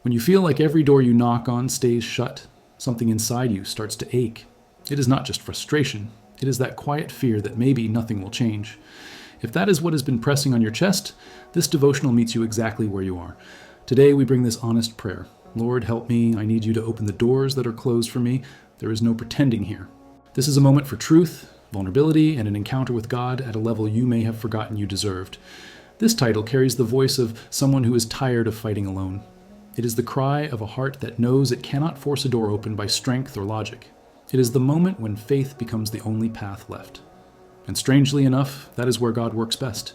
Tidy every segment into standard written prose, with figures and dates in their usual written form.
When you feel like every door you knock on stays shut, something inside you starts to ache. It is not just frustration. It is that quiet fear that maybe nothing will change. If that is what has been pressing on your chest, this devotional meets you exactly where you are. Today we bring this honest prayer. Lord, help me. I need you to open the doors that are closed for me. There is no pretending here. This is a moment for truth, vulnerability, and an encounter with God at a level you may have forgotten you deserved. This title carries the voice of someone who is tired of fighting alone. It is the cry of a heart that knows it cannot force a door open by strength or logic. It is the moment when faith becomes the only path left. And strangely enough, that is where God works best.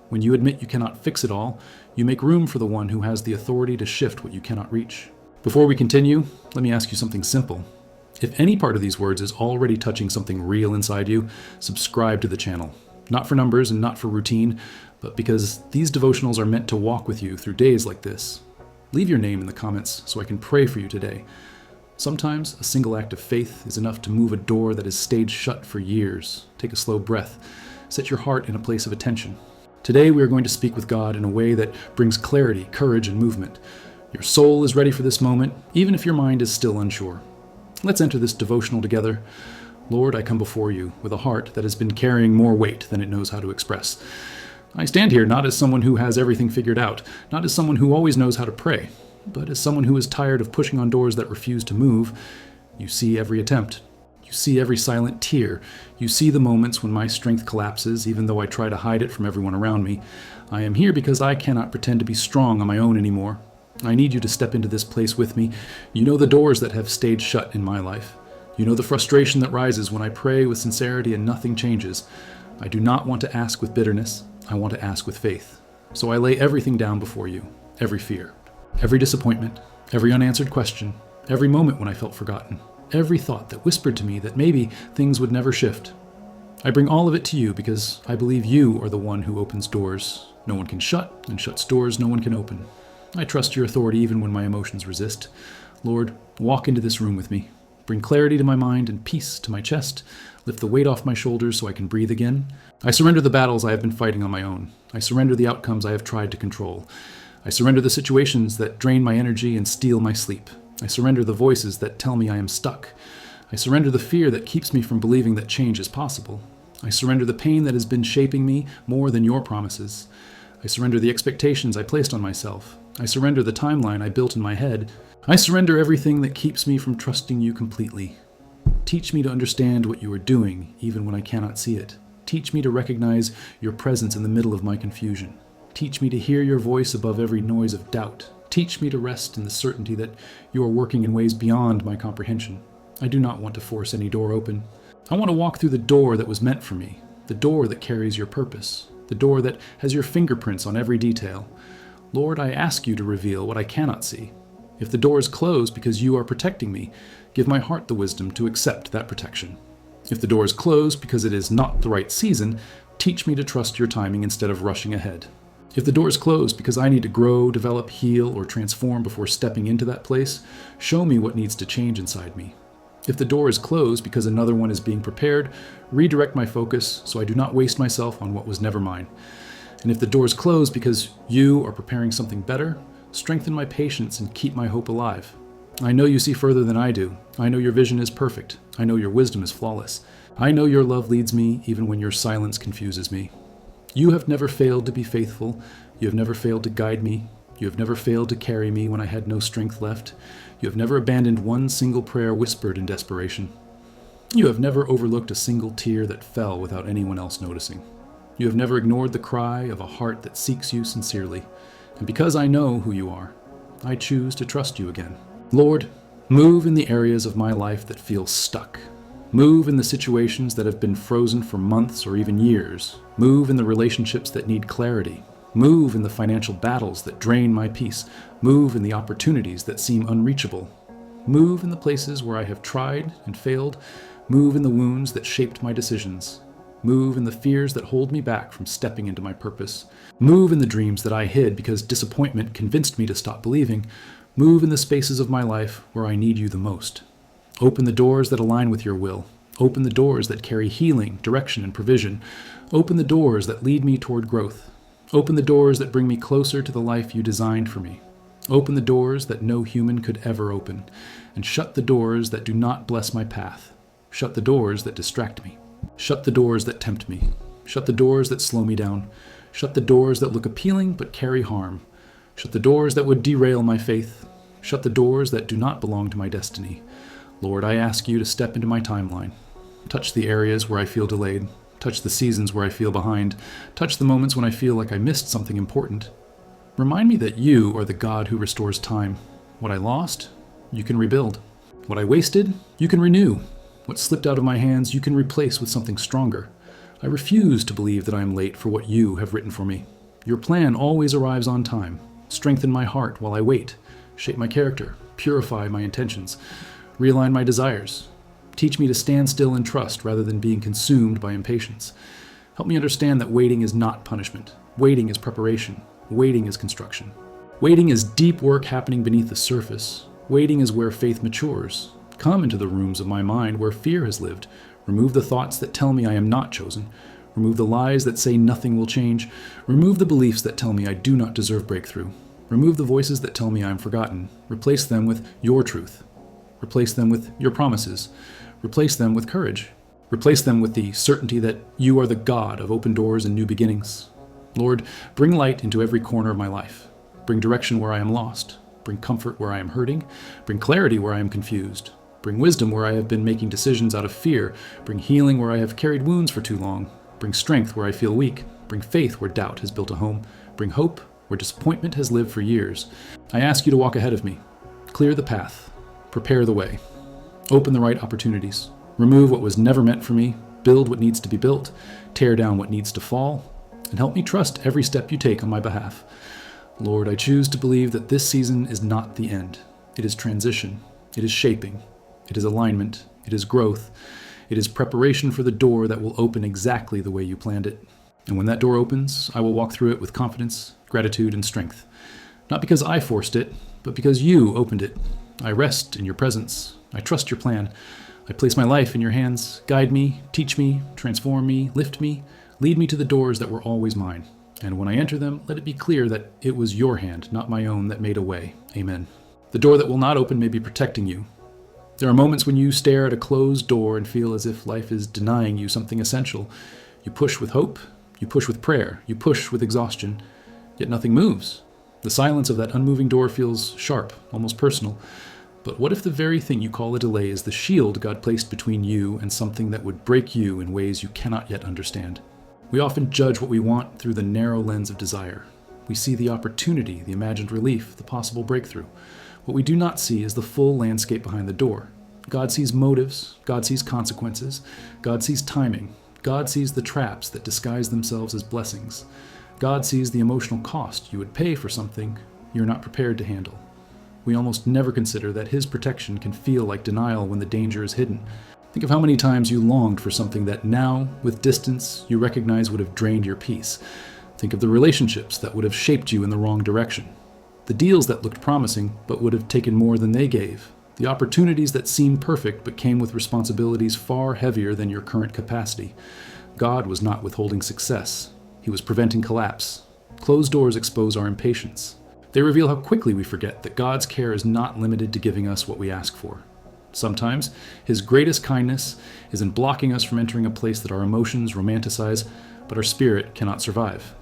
When you admit you cannot fix it all, you make room for the one who has the authority to shift what you cannot reach. Before we continue, let me ask you something simple. If any part of these words is already touching something real inside you, subscribe to the channel. Not for numbers and not for routine, but because these devotionals are meant to walk with you through days like this. Leave your name in the comments so I can pray for you today. Sometimes a single act of faith is enough to move a door that has stayed shut for years. Take a slow breath. Set your heart in a place of attention. Today we are going to speak with God in a way that brings clarity, courage, and movement. Your soul is ready for this moment, even if your mind is still unsure. Let's enter this devotional together. Lord, I come before you with a heart that has been carrying more weight than it knows how to express. I stand here not as someone who has everything figured out, not as someone who always knows how to pray, but as someone who is tired of pushing on doors that refuse to move. You see every attempt. You see every silent tear. You see the moments when my strength collapses, even though I try to hide it from everyone around me. I am here because I cannot pretend to be strong on my own anymore. I need you to step into this place with me. You know the doors that have stayed shut in my life. You know the frustration that rises when I pray with sincerity and nothing changes. I do not want to ask with bitterness. I want to ask with faith. So I lay everything down before you, every fear, every disappointment, every unanswered question, every moment when I felt forgotten, every thought that whispered to me that maybe things would never shift. I bring all of it to you because I believe you are the one who opens doors no one can shut and shuts doors no one can open. I trust your authority even when my emotions resist. Lord, walk into this room with me. Bring clarity to my mind and peace to my chest. Lift the weight off my shoulders so I can breathe again. I surrender the battles I have been fighting on my own. I surrender the outcomes I have tried to control. I surrender the situations that drain my energy and steal my sleep. I surrender the voices that tell me I am stuck. I surrender the fear that keeps me from believing that change is possible. I surrender the pain that has been shaping me more than your promises. I surrender the expectations I placed on myself. I surrender the timeline I built in my head. I surrender everything that keeps me from trusting you completely. Teach me to understand what you are doing, even when I cannot see it. Teach me to recognize your presence in the middle of my confusion. Teach me to hear your voice above every noise of doubt. Teach me to rest in the certainty that you are working in ways beyond my comprehension. I do not want to force any door open. I want to walk through the door that was meant for me, the door that carries your purpose, the door that has your fingerprints on every detail. Lord, I ask you to reveal what I cannot see. If the door is closed because you are protecting me, give my heart the wisdom to accept that protection. If the door is closed because it is not the right season, teach me to trust your timing instead of rushing ahead. If the door is closed because I need to grow, develop, heal, or transform before stepping into that place, show me what needs to change inside me. If the door is closed because another one is being prepared, redirect my focus so I do not waste myself on what was never mine. And if the door is closed because you are preparing something better, strengthen my patience and keep my hope alive. I know you see further than I do. I know your vision is perfect. I know your wisdom is flawless. I know your love leads me even when your silence confuses me. You have never failed to be faithful. You have never failed to guide me. You have never failed to carry me when I had no strength left. You have never abandoned one single prayer whispered in desperation. You have never overlooked a single tear that fell without anyone else noticing. You have never ignored the cry of a heart that seeks you sincerely. And because I know who you are, I choose to trust you again. Lord, move in the areas of my life that feel stuck. Move in the situations that have been frozen for months or even years. Move in the relationships that need clarity. Move in the financial battles that drain my peace. Move in the opportunities that seem unreachable. Move in the places where I have tried and failed. Move in the wounds that shaped my decisions. Move in the fears that hold me back from stepping into my purpose. Move in the dreams that I hid because disappointment convinced me to stop believing. Move in the spaces of my life where I need you the most. Open the doors that align with your will. Open the doors that carry healing, direction, and provision. Open the doors that lead me toward growth. Open the doors that bring me closer to the life you designed for me. Open the doors that no human could ever open, and shut the doors that do not bless my path. Shut the doors that distract me. Shut the doors that tempt me. Shut the doors that slow me down. Shut the doors that look appealing but carry harm. Shut the doors that would derail my faith. Shut the doors that do not belong to my destiny. Lord, I ask you to step into my timeline. Touch the areas where I feel delayed. Touch the seasons where I feel behind. Touch the moments when I feel like I missed something important. Remind me that you are the God who restores time. What I lost, you can rebuild. What I wasted, you can renew. What slipped out of my hands, you can replace with something stronger. I refuse to believe that I am late for what you have written for me. Your plan always arrives on time. Strengthen my heart while I wait. Shape my character. Purify my intentions. Realign my desires. Teach me to stand still and trust rather than being consumed by impatience. Help me understand that waiting is not punishment. Waiting is preparation. Waiting is construction. Waiting is deep work happening beneath the surface. Waiting is where faith matures. Come into the rooms of my mind where fear has lived. Remove the thoughts that tell me I am not chosen. Remove the lies that say nothing will change. Remove the beliefs that tell me I do not deserve breakthrough. Remove the voices that tell me I am forgotten. Replace them with your truth. Replace them with your promises. Replace them with courage. Replace them with the certainty that you are the God of open doors and new beginnings. Lord, bring light into every corner of my life. Bring direction where I am lost. Bring comfort where I am hurting. Bring clarity where I am confused. Bring wisdom where I have been making decisions out of fear. Bring healing where I have carried wounds for too long. Bring strength where I feel weak. Bring faith where doubt has built a home. Bring hope where disappointment has lived for years. I ask you to walk ahead of me. Clear the path. Prepare the way. Open the right opportunities. Remove what was never meant for me. Build what needs to be built. Tear down what needs to fall. And help me trust every step you take on my behalf. Lord, I choose to believe that this season is not the end. It is transition. It is shaping. It is alignment. It is growth. It is preparation for the door that will open exactly the way you planned it. And when that door opens, I will walk through it with confidence, gratitude, and strength. Not because I forced it, but because you opened it. I rest in your presence. I trust your plan. I place my life in your hands. Guide me, teach me, transform me, lift me, lead me to the doors that were always mine. And when I enter them, let it be clear that it was your hand, not my own, that made a way. Amen. The door that will not open may be protecting you. There are moments when you stare at a closed door and feel as if life is denying you something essential. You push with hope. You push with prayer. You push with exhaustion. Yet nothing moves. The silence of that unmoving door feels sharp, almost personal. But what if the very thing you call a delay is the shield God placed between you and something that would break you in ways you cannot yet understand? We often judge what we want through the narrow lens of desire. We see the opportunity, the imagined relief, the possible breakthrough. What we do not see is the full landscape behind the door. God sees motives. God sees consequences. God sees timing. God sees the traps that disguise themselves as blessings. God sees the emotional cost you would pay for something you're not prepared to handle. We almost never consider that His protection can feel like denial when the danger is hidden. Think of how many times you longed for something that now, with distance, you recognize would have drained your peace. Think of the relationships that would have shaped you in the wrong direction. The deals that looked promising but would have taken more than they gave. The opportunities that seemed perfect but came with responsibilities far heavier than your current capacity. God was not withholding success. He was preventing collapse. Closed doors expose our impatience. They reveal how quickly we forget that God's care is not limited to giving us what we ask for. Sometimes, His greatest kindness is in blocking us from entering a place that our emotions romanticize, but our spirit cannot survive.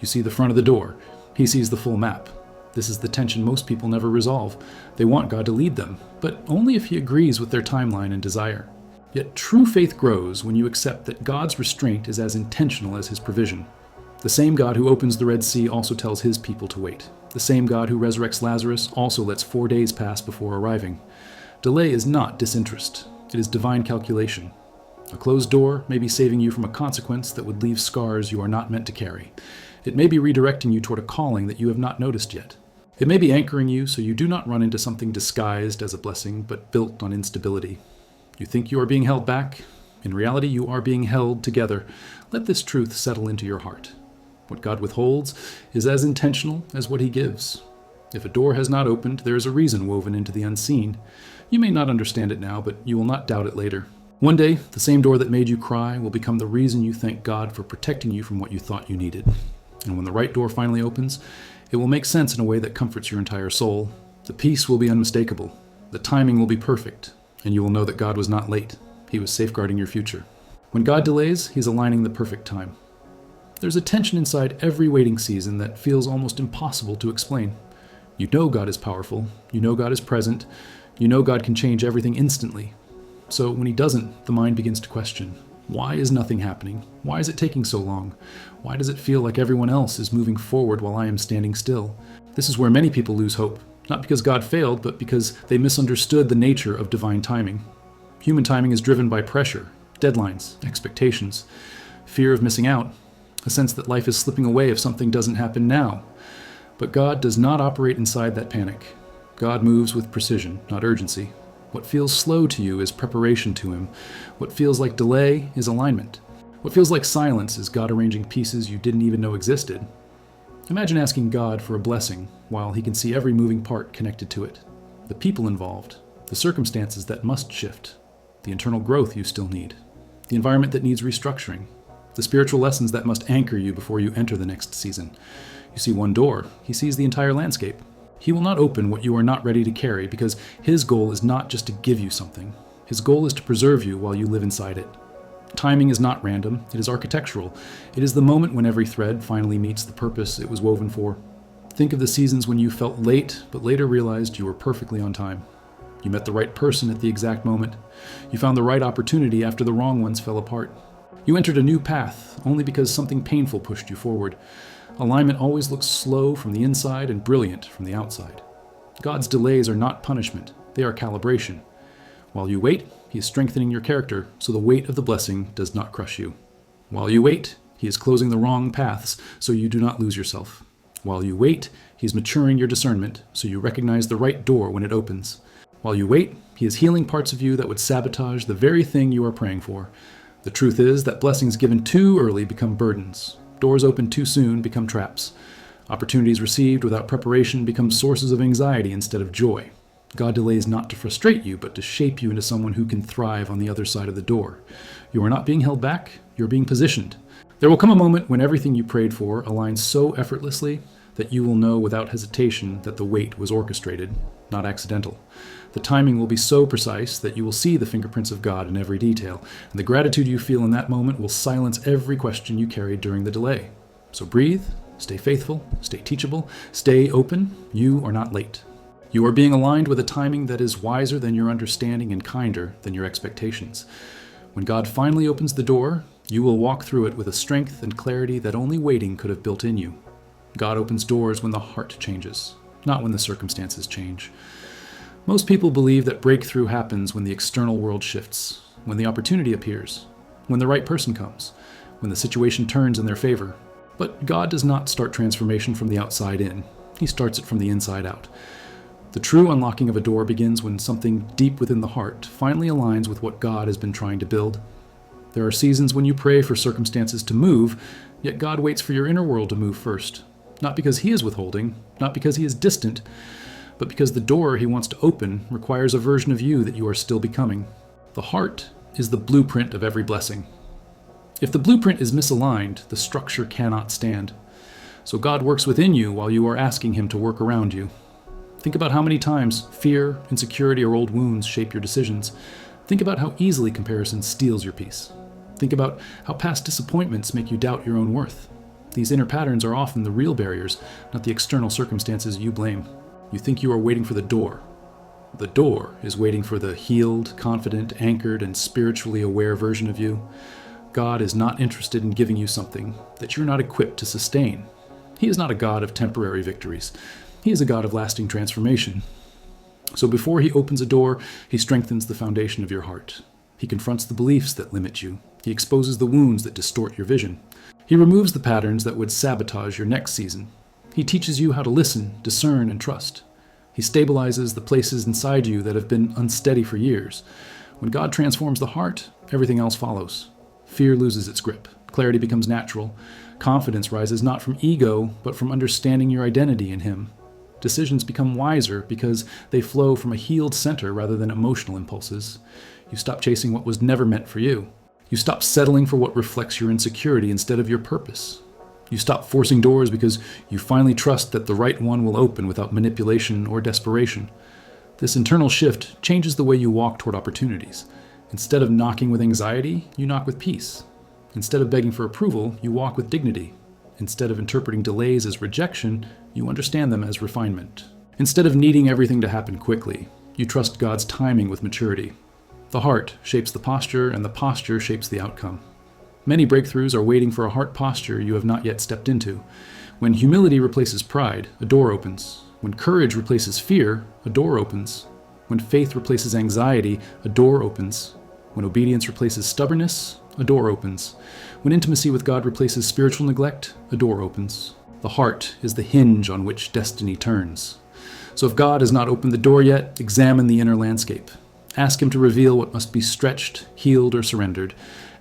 You see the front of the door. He sees the full map. This is the tension most people never resolve. They want God to lead them, but only if He agrees with their timeline and desire. Yet true faith grows when you accept that God's restraint is as intentional as His provision. The same God who opens the Red Sea also tells His people to wait. The same God who resurrects Lazarus also lets 4 days pass before arriving. Delay is not disinterest. It is divine calculation. A closed door may be saving you from a consequence that would leave scars you are not meant to carry. It may be redirecting you toward a calling that you have not noticed yet. It may be anchoring you so you do not run into something disguised as a blessing but built on instability. You think you are being held back? In reality, you are being held together. Let this truth settle into your heart. What God withholds is as intentional as what He gives. If a door has not opened, there is a reason woven into the unseen. You may not understand it now, but you will not doubt it later. One day, the same door that made you cry will become the reason you thank God for protecting you from what you thought you needed. And when the right door finally opens, It will make sense in a way that comforts your entire soul. The peace will be unmistakable. The timing will be perfect, and you will know that God was not late. He was safeguarding your future. When God delays, He's aligning the perfect time. There's a tension inside every waiting season that feels almost impossible to explain. You know God is powerful. You know God is present. You know God can change everything instantly. So when He doesn't, the mind begins to question. Why is nothing happening? Why is it taking so long? Why does it feel like everyone else is moving forward while I am standing still? This is where many people lose hope, not because God failed, but because they misunderstood the nature of divine timing. Human timing is driven by pressure, deadlines, expectations, fear of missing out, a sense that life is slipping away if something doesn't happen now. But God does not operate inside that panic. God moves with precision, not urgency. What feels slow to you is preparation to Him. What feels like delay is alignment. What feels like silence is God arranging pieces you didn't even know existed. Imagine asking God for a blessing while He can see every moving part connected to it. The people involved, the circumstances that must shift, the internal growth you still need, the environment that needs restructuring, the spiritual lessons that must anchor you before you enter the next season. You see one door, He sees the entire landscape. He will not open what you are not ready to carry because His goal is not just to give you something. His goal is to preserve you while you live inside it. Timing is not random, it is architectural. It is the moment when every thread finally meets the purpose it was woven for. Think of the seasons when you felt late, but later realized you were perfectly on time. You met the right person at the exact moment. You found the right opportunity after the wrong ones fell apart. You entered a new path only because something painful pushed you forward. Alignment always looks slow from the inside and brilliant from the outside. God's delays are not punishment, they are calibration. While you wait, He is strengthening your character so the weight of the blessing does not crush you. While you wait, He is closing the wrong paths so you do not lose yourself. While you wait, He is maturing your discernment so you recognize the right door when it opens. While you wait, He is healing parts of you that would sabotage the very thing you are praying for. The truth is that blessings given too early become burdens. Doors opened too soon become traps. Opportunities received without preparation become sources of anxiety instead of joy. God delays not to frustrate you, but to shape you into someone who can thrive on the other side of the door. You are not being held back, you are being positioned. There will come a moment when everything you prayed for aligns so effortlessly that you will know without hesitation that the wait was orchestrated, not accidental. The timing will be so precise that you will see the fingerprints of God in every detail, and the gratitude you feel in that moment will silence every question you carried during the delay. So breathe, stay faithful, stay teachable, stay open. You are not late. You are being aligned with a timing that is wiser than your understanding and kinder than your expectations. When God finally opens the door, you will walk through it with a strength and clarity that only waiting could have built in you. God opens doors when the heart changes, not when the circumstances change. Most people believe that breakthrough happens when the external world shifts, when the opportunity appears, when the right person comes, when the situation turns in their favor. But God does not start transformation from the outside in. He starts it from the inside out. The true unlocking of a door begins when something deep within the heart finally aligns with what God has been trying to build. There are seasons when you pray for circumstances to move, yet God waits for your inner world to move first. Not because He is withholding, not because He is distant, but because the door He wants to open requires a version of you that you are still becoming. The heart is the blueprint of every blessing. If the blueprint is misaligned, the structure cannot stand. So God works within you while you are asking Him to work around you. Think about how many times fear, insecurity, or old wounds shape your decisions. Think about how easily comparison steals your peace. Think about how past disappointments make you doubt your own worth. These inner patterns are often the real barriers, not the external circumstances you blame. You think you are waiting for the door. The door is waiting for the healed, confident, anchored, and spiritually aware version of you. God is not interested in giving you something that you're not equipped to sustain. He is not a God of temporary victories. He is a God of lasting transformation. So before He opens a door, He strengthens the foundation of your heart. He confronts the beliefs that limit you. He exposes the wounds that distort your vision. He removes the patterns that would sabotage your next season. He teaches you how to listen, discern, and trust. He stabilizes the places inside you that have been unsteady for years. When God transforms the heart, everything else follows. Fear loses its grip. Clarity becomes natural. Confidence rises not from ego, but from understanding your identity in Him. Decisions become wiser because they flow from a healed center rather than emotional impulses. You stop chasing what was never meant for you. You stop settling for what reflects your insecurity instead of your purpose. You stop forcing doors because you finally trust that the right one will open without manipulation or desperation. This internal shift changes the way you walk toward opportunities. Instead of knocking with anxiety, you knock with peace. Instead of begging for approval, you walk with dignity. Instead of interpreting delays as rejection, you understand them as refinement. Instead of needing everything to happen quickly, you trust God's timing with maturity. The heart shapes the posture, and the posture shapes the outcome. Many breakthroughs are waiting for a heart posture you have not yet stepped into. When humility replaces pride, a door opens. When courage replaces fear, a door opens. When faith replaces anxiety, a door opens. When obedience replaces stubbornness, a door opens. When intimacy with God replaces spiritual neglect, a door opens. The heart is the hinge on which destiny turns. So if God has not opened the door yet, examine the inner landscape. Ask Him to reveal what must be stretched, healed, or surrendered.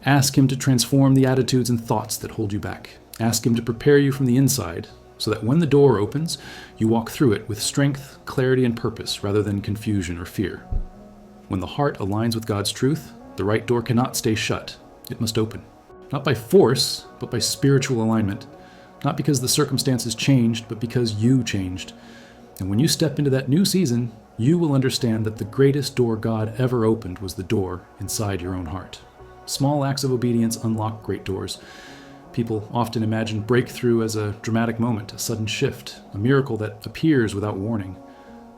Ask Him to transform the attitudes and thoughts that hold you back. Ask Him to prepare you from the inside, so that when the door opens, you walk through it with strength, clarity, and purpose rather than confusion or fear. When the heart aligns with God's truth, the right door cannot stay shut. It must open. Not by force, but by spiritual alignment. Not because the circumstances changed, but because you changed. And when you step into that new season, you will understand that the greatest door God ever opened was the door inside your own heart. Small acts of obedience unlock great doors. People often imagine breakthrough as a dramatic moment, a sudden shift, a miracle that appears without warning.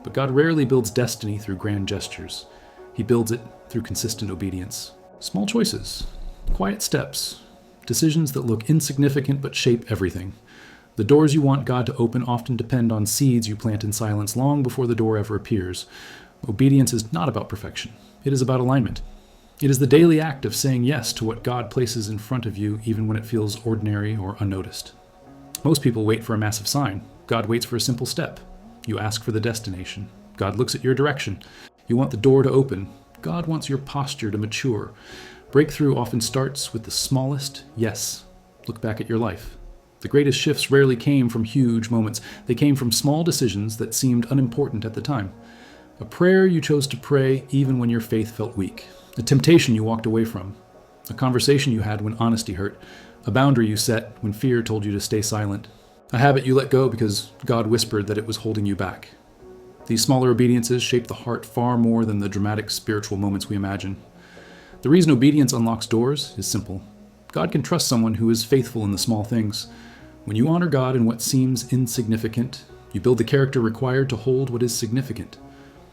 But God rarely builds destiny through grand gestures. He builds it through consistent obedience. Small choices, quiet steps, decisions that look insignificant but shape everything. The doors you want God to open often depend on seeds you plant in silence long before the door ever appears. Obedience is not about perfection. It is about alignment. It is the daily act of saying yes to what God places in front of you, even when it feels ordinary or unnoticed. Most people wait for a massive sign. God waits for a simple step. You ask for the destination. God looks at your direction. You want the door to open. God wants your posture to mature. Breakthrough often starts with the smallest yes. Look back at your life. The greatest shifts rarely came from huge moments. They came from small decisions that seemed unimportant at the time. A prayer you chose to pray even when your faith felt weak. A temptation you walked away from. A conversation you had when honesty hurt. A boundary you set when fear told you to stay silent. A habit you let go because God whispered that it was holding you back. These smaller obediences shape the heart far more than the dramatic spiritual moments we imagine. The reason obedience unlocks doors is simple. God can trust someone who is faithful in the small things. When you honor God in what seems insignificant, you build the character required to hold what is significant.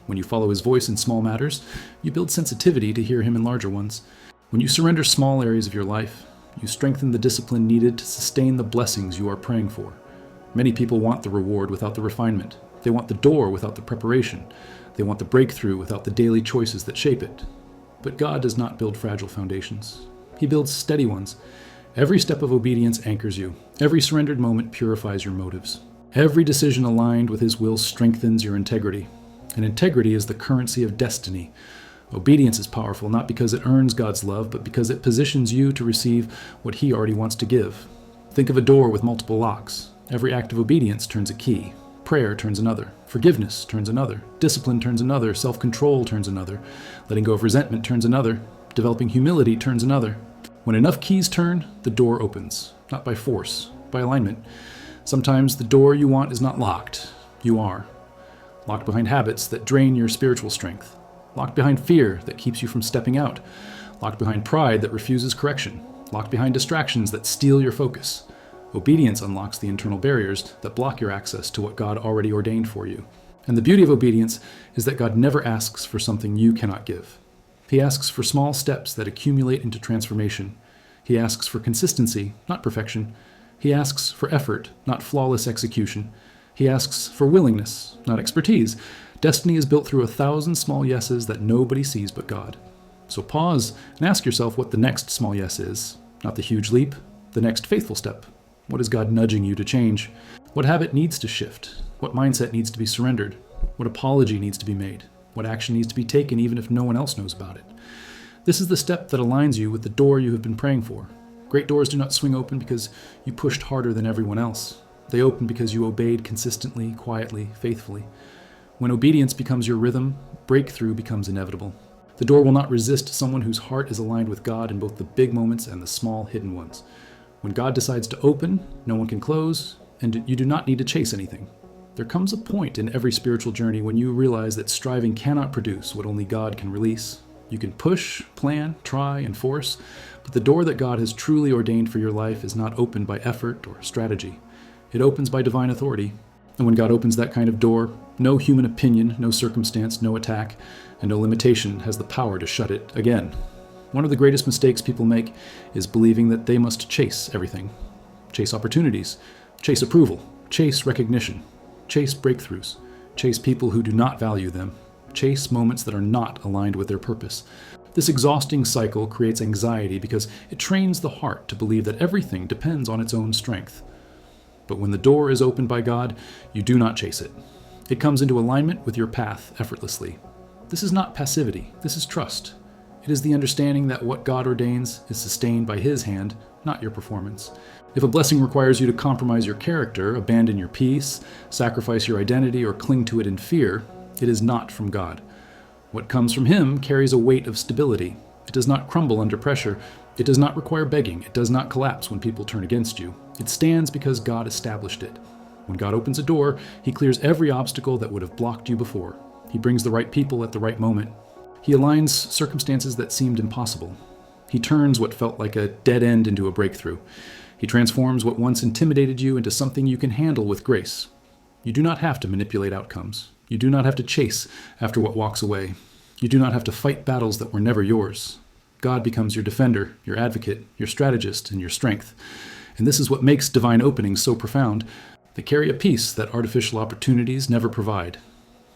When you follow His voice in small matters, you build sensitivity to hear Him in larger ones. When you surrender small areas of your life, you strengthen the discipline needed to sustain the blessings you are praying for. Many people want the reward without the refinement. They want the door without the preparation. They want the breakthrough without the daily choices that shape it. But God does not build fragile foundations. He builds steady ones. Every step of obedience anchors you. Every surrendered moment purifies your motives. Every decision aligned with His will strengthens your integrity. And integrity is the currency of destiny. Obedience is powerful not because it earns God's love, but because it positions you to receive what He already wants to give. Think of a door with multiple locks. Every act of obedience turns a key. Prayer turns another. Forgiveness turns another. Discipline turns another. Self-control turns another. Letting go of resentment turns another. Developing humility turns another. When enough keys turn, the door opens. Not by force, by alignment. Sometimes the door you want is not locked. You are. Locked behind habits that drain your spiritual strength. Locked behind fear that keeps you from stepping out. Locked behind pride that refuses correction. Locked behind distractions that steal your focus. Obedience unlocks the internal barriers that block your access to what God already ordained for you. And the beauty of obedience is that God never asks for something you cannot give. He asks for small steps that accumulate into transformation. He asks for consistency, not perfection. He asks for effort, not flawless execution. He asks for willingness, not expertise. Destiny is built through 1,000 small yeses that nobody sees but God. So pause and ask yourself what the next small yes is. Not the huge leap, the next faithful step. What is God nudging you to change? What habit needs to shift? What mindset needs to be surrendered? What apology needs to be made? What action needs to be taken even if no one else knows about it? This is the step that aligns you with the door you have been praying for. Great doors do not swing open because you pushed harder than everyone else. They open because you obeyed consistently, quietly, faithfully. When obedience becomes your rhythm, breakthrough becomes inevitable. The door will not resist someone whose heart is aligned with God in both the big moments and the small hidden ones. When God decides to open, no one can close, and you do not need to chase anything. There comes a point in every spiritual journey when you realize that striving cannot produce what only God can release. You can push, plan, try, and force, but the door that God has truly ordained for your life is not opened by effort or strategy. It opens by divine authority. And when God opens that kind of door, no human opinion, no circumstance, no attack, and no limitation has the power to shut it again. One of the greatest mistakes people make is believing that they must chase everything. Chase opportunities, chase approval, chase recognition, chase breakthroughs, chase people who do not value them, chase moments that are not aligned with their purpose. This exhausting cycle creates anxiety because it trains the heart to believe that everything depends on its own strength. But when the door is opened by God, you do not chase it. It comes into alignment with your path effortlessly. This is not passivity, this is trust. It is the understanding that what God ordains is sustained by His hand, not your performance. If a blessing requires you to compromise your character, abandon your peace, sacrifice your identity, or cling to it in fear, it is not from God. What comes from Him carries a weight of stability. It does not crumble under pressure. It does not require begging. It does not collapse when people turn against you. It stands because God established it. When God opens a door, He clears every obstacle that would have blocked you before. He brings the right people at the right moment. He aligns circumstances that seemed impossible. He turns what felt like a dead end into a breakthrough. He transforms what once intimidated you into something you can handle with grace. You do not have to manipulate outcomes. You do not have to chase after what walks away. You do not have to fight battles that were never yours. God becomes your defender, your advocate, your strategist, and your strength. And this is what makes divine openings so profound. They carry a peace that artificial opportunities never provide.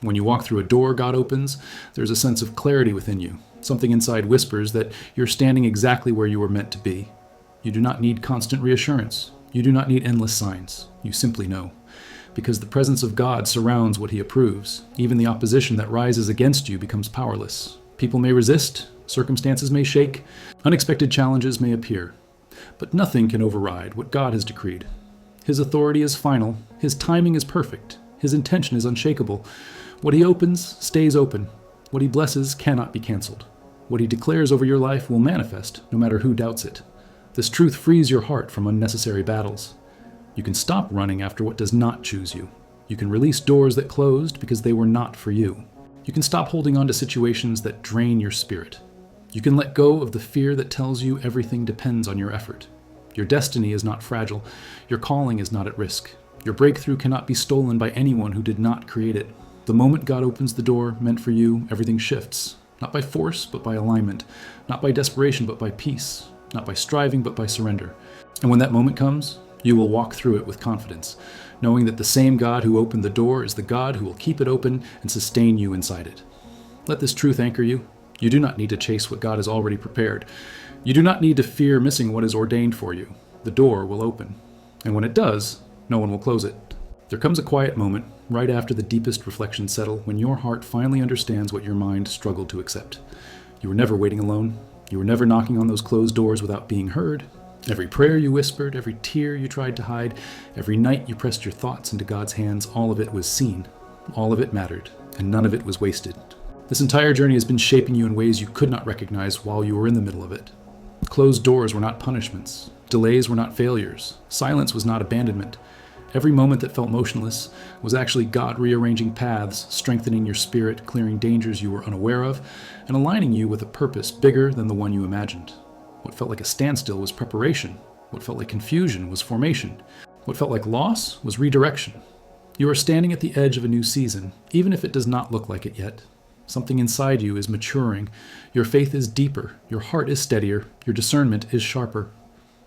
When you walk through a door God opens, there's a sense of clarity within you. Something inside whispers that you're standing exactly where you were meant to be. You do not need constant reassurance. You do not need endless signs. You simply know. Because the presence of God surrounds what He approves. Even the opposition that rises against you becomes powerless. People may resist, circumstances may shake, unexpected challenges may appear. But nothing can override what God has decreed. His authority is final. His timing is perfect. His intention is unshakable. What He opens stays open. What He blesses cannot be canceled. What He declares over your life will manifest, no matter who doubts it. This truth frees your heart from unnecessary battles. You can stop running after what does not choose you. You can release doors that closed because they were not for you. You can stop holding on to situations that drain your spirit. You can let go of the fear that tells you everything depends on your effort. Your destiny is not fragile. Your calling is not at risk. Your breakthrough cannot be stolen by anyone who did not create it. The moment God opens the door meant for you, everything shifts. Not by force, but by alignment. Not by desperation, but by peace. Not by striving, but by surrender. And when that moment comes, you will walk through it with confidence, knowing that the same God who opened the door is the God who will keep it open and sustain you inside it. Let this truth anchor you. You do not need to chase what God has already prepared. You do not need to fear missing what is ordained for you. The door will open. And when it does, no one will close it. There comes a quiet moment, right after the deepest reflections settle, when your heart finally understands what your mind struggled to accept. You were never waiting alone. You were never knocking on those closed doors without being heard. Every prayer you whispered, every tear you tried to hide, every night you pressed your thoughts into God's hands, all of it was seen. All of it mattered, and none of it was wasted. This entire journey has been shaping you in ways you could not recognize while you were in the middle of it. Closed doors were not punishments. Delays were not failures. Silence was not abandonment. Every moment that felt motionless was actually God rearranging paths, strengthening your spirit, clearing dangers you were unaware of, and aligning you with a purpose bigger than the one you imagined. What felt like a standstill was preparation. What felt like confusion was formation. What felt like loss was redirection. You are standing at the edge of a new season, even if it does not look like it yet. Something inside you is maturing. Your faith is deeper. Your heart is steadier. Your discernment is sharper.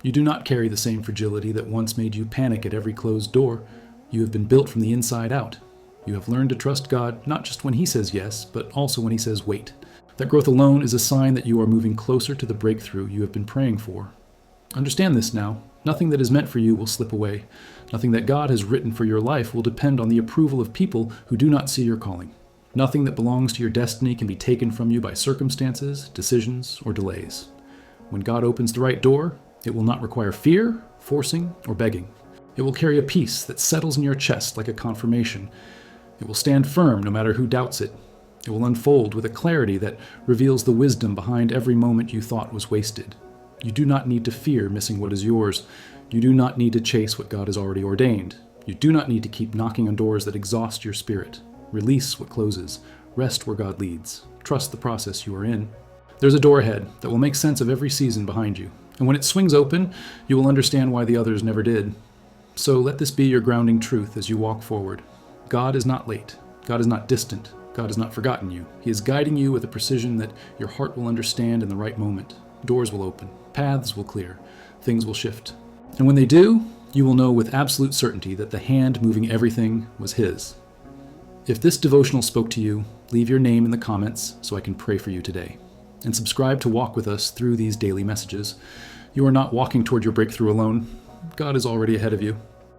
You do not carry the same fragility that once made you panic at every closed door. You have been built from the inside out. You have learned to trust God not just when He says yes, but also when He says wait. That growth alone is a sign that you are moving closer to the breakthrough you have been praying for. Understand this now. Nothing that is meant for you will slip away. Nothing that God has written for your life will depend on the approval of people who do not see your calling. Nothing that belongs to your destiny can be taken from you by circumstances, decisions, or delays. When God opens the right door, it will not require fear, forcing, or begging. It will carry a peace that settles in your chest like a confirmation. It will stand firm no matter who doubts it. It will unfold with a clarity that reveals the wisdom behind every moment you thought was wasted. You do not need to fear missing what is yours. You do not need to chase what God has already ordained. You do not need to keep knocking on doors that exhaust your spirit. Release what closes. Rest where God leads. Trust the process you are in. There's a door ahead that will make sense of every season behind you. And when it swings open, you will understand why the others never did. So let this be your grounding truth as you walk forward. God is not late. God is not distant. God has not forgotten you. He is guiding you with a precision that your heart will understand in the right moment. Doors will open. Paths will clear. Things will shift. And when they do, you will know with absolute certainty that the hand moving everything was His. If this devotional spoke to you, leave your name in the comments so I can pray for you today. And subscribe to walk with us through these daily messages. You are not walking toward your breakthrough alone. God is already ahead of you.